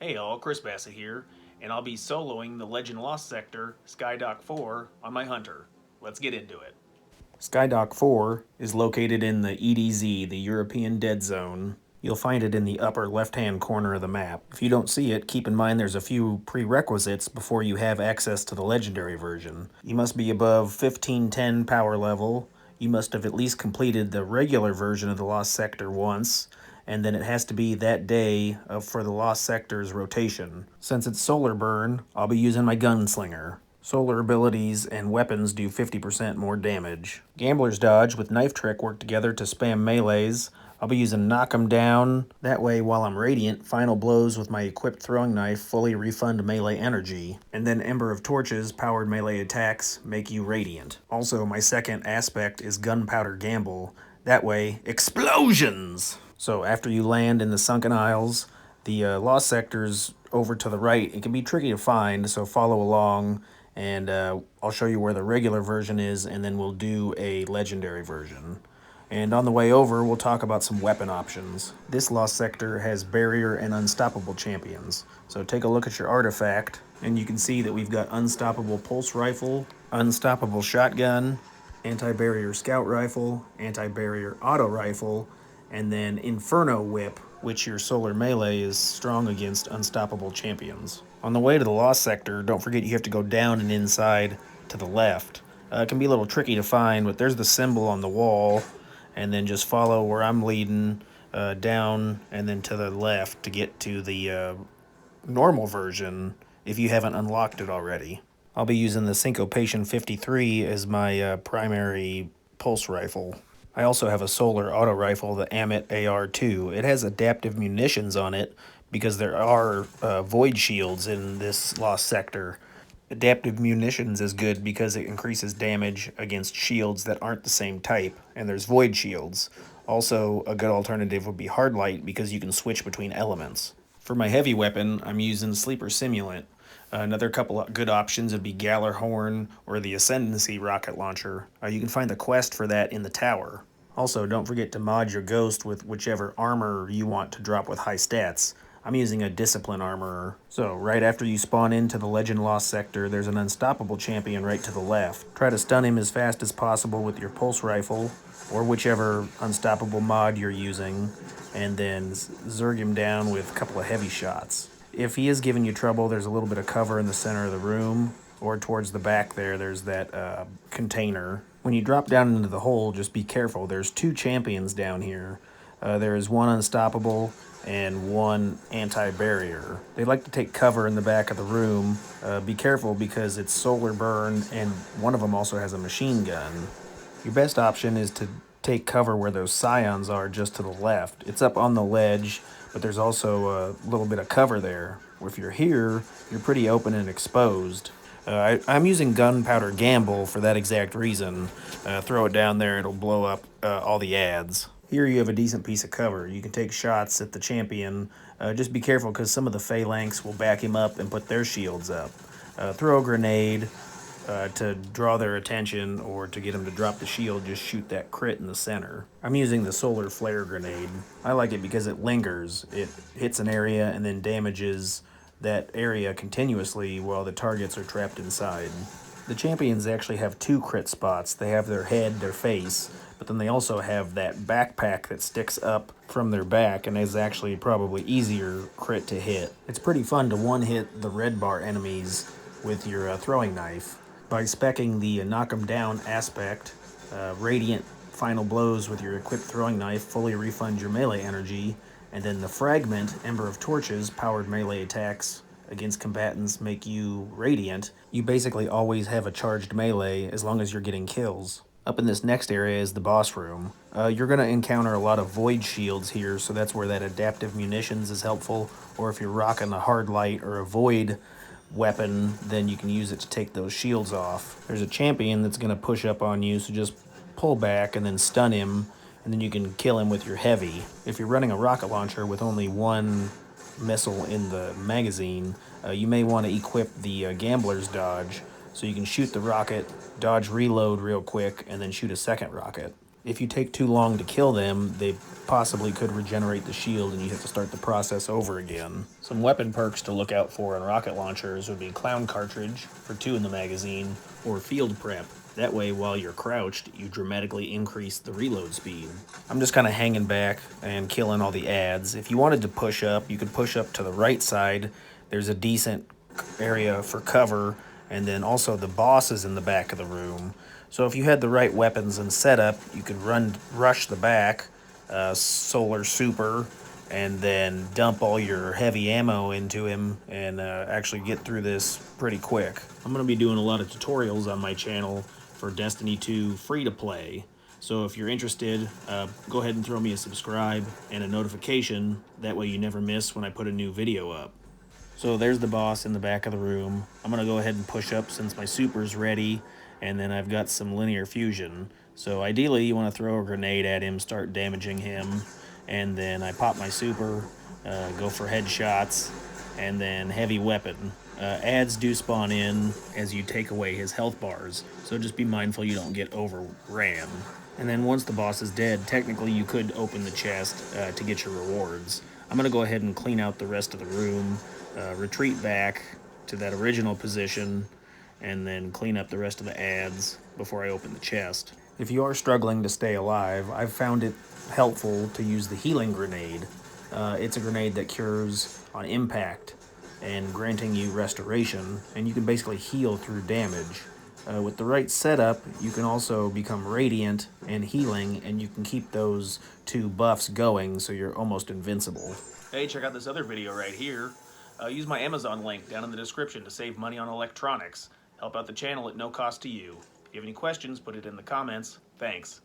Hey all, Chris Bassett here, and I'll be soloing the Legend Lost Sector, Skydock IV, on my Hunter. Let's get into it. Skydock IV is located in the EDZ, the European Dead Zone. You'll find it in the upper left-hand corner of the map. If you don't see it, keep in mind there's a few prerequisites before you have access to the legendary version. You must be above 1510 power level, you must have at least completed the regular version of the Lost Sector once, and then it has to be that day for the Lost Sector's rotation. Since it's solar burn, I'll be using my gunslinger. Solar abilities and weapons do 50% more damage. Gambler's Dodge with Knife Trick work together to spam melees. I'll be using Knock 'em Down. That way, while I'm Radiant, final blows with my equipped throwing knife fully refund melee energy. And then Ember of Torches powered melee attacks make you Radiant. Also, my second aspect is Gunpowder Gamble. That way, explosions! So after you land in the Sunken Isles, the Lost Sector's over to the right. It can be tricky to find, so follow along, and I'll show you where the regular version is, and then we'll do a legendary version. And on the way over, we'll talk about some weapon options. This Lost Sector has Barrier and Unstoppable champions. So take a look at your artifact, and you can see that we've got Unstoppable Pulse Rifle, Unstoppable Shotgun, Anti-Barrier Scout Rifle, Anti-Barrier Auto Rifle, and then Inferno Whip, which your solar melee is strong against unstoppable champions. On the way to the Lost Sector, don't forget you have to go down and inside to the left. It can be a little tricky to find, but there's the symbol on the wall, and then just follow where I'm leading down and then to the left to get to the normal version if you haven't unlocked it already. I'll be using the Syncopation 53 as my primary pulse rifle. I also have a solar auto rifle, the Amit AR2. It has adaptive munitions on it because there are void shields in this Lost Sector. Adaptive munitions is good because it increases damage against shields that aren't the same type, and there's void shields. Also, a good alternative would be hard light because you can switch between elements. For my heavy weapon, I'm using Sleeper Simulant. Another couple of good options would be Gallarhorn or the Ascendancy rocket launcher. You can find the quest for that in the tower. Also, don't forget to mod your ghost with whichever armor you want to drop with high stats. I'm using a Discipline Armorer. So, right after you spawn into the Legend Lost Sector, there's an Unstoppable champion right to the left. Try to stun him as fast as possible with your Pulse Rifle, or whichever Unstoppable mod you're using, and then zerg him down with a couple of heavy shots. If he is giving you trouble, there's a little bit of cover in the center of the room, or towards the back there's that container. When you drop down into the hole, just be careful. There's two champions down here. There is one Unstoppable and one Anti-Barrier. They like to take cover in the back of the room. Be careful because it's solar burn, and one of them also has a machine gun. Your best option is to take cover where those scions are just to the left. It's up on the ledge, but there's also a little bit of cover there. If you're here, you're pretty open and exposed. I'm using Gunpowder Gamble for that exact reason. Throw it down there, it'll blow up all the ads. Here you have a decent piece of cover. You can take shots at the champion. Just be careful because some of the phalanx will back him up and put their shields up. Throw a grenade to draw their attention, or to get them to drop the shield, just shoot that crit in the center. I'm using the Solar Flare Grenade. I like it because it lingers. It hits an area and then damages that area continuously while the targets are trapped inside. The champions actually have two crit spots. They have their head, their face, but then they also have that backpack that sticks up from their back and is actually probably easier crit to hit. It's pretty fun to one-hit the red bar enemies with your throwing knife. By speccing the Knock 'em Down aspect, Radiant final blows with your equipped throwing knife fully refund your melee energy, and then the Fragment Ember of Torches powered melee attacks against combatants make you Radiant. You basically always have a charged melee as long as you're getting kills. Up in this next area is the boss room. You're going to encounter a lot of void shields here, so that's where that adaptive munitions is helpful, or if you're rocking a hard light or a void weapon, then you can use it to take those shields off. There's a champion that's going to push up on you, so just pull back and then stun him, and then you can kill him with your heavy. If you're running a rocket launcher with only one missile in the magazine, you may want to equip the Gambler's Dodge, so you can shoot the rocket, dodge reload real quick, and then shoot a second rocket. If you take too long to kill them, they possibly could regenerate the shield and you have to start the process over again. Some weapon perks to look out for in rocket launchers would be Clown Cartridge for 2 in the magazine, or Field Prep. That way, while you're crouched, you dramatically increase the reload speed. I'm just kind of hanging back and killing all the ads. If you wanted to push up, you could push up to the right side. There's a decent area for cover, and then also the boss is in the back of the room. So if you had the right weapons and setup, you could rush the back, solar super, and then dump all your heavy ammo into him and actually get through this pretty quick. I'm going to be doing a lot of tutorials on my channel for Destiny 2 free to play. So if you're interested, go ahead and throw me a subscribe and a notification. That way you never miss when I put a new video up. So there's the boss in the back of the room. I'm going to go ahead and push up since my super's ready, and then I've got some linear fusion. So ideally you want to throw a grenade at him, start damaging him, and then I pop my super, go for headshots, and then heavy weapon. Ads do spawn in as you take away his health bars, so just be mindful you don't get overran. And then once the boss is dead, technically you could open the chest to get your rewards. I'm going to go ahead and clean out the rest of the room, retreat back to that original position, and then clean up the rest of the ads before I open the chest. If you are struggling to stay alive, I've found it helpful to use the healing grenade. It's a grenade that cures on impact and granting you restoration, and you can basically heal through damage. With the right setup, you can also become radiant and healing, and you can keep those 2 buffs going so you're almost invincible. Hey, check out this other video right here. Use my Amazon link down in the description to save money on electronics. Help out the channel at no cost to you. If you have any questions, put it in the comments. Thanks.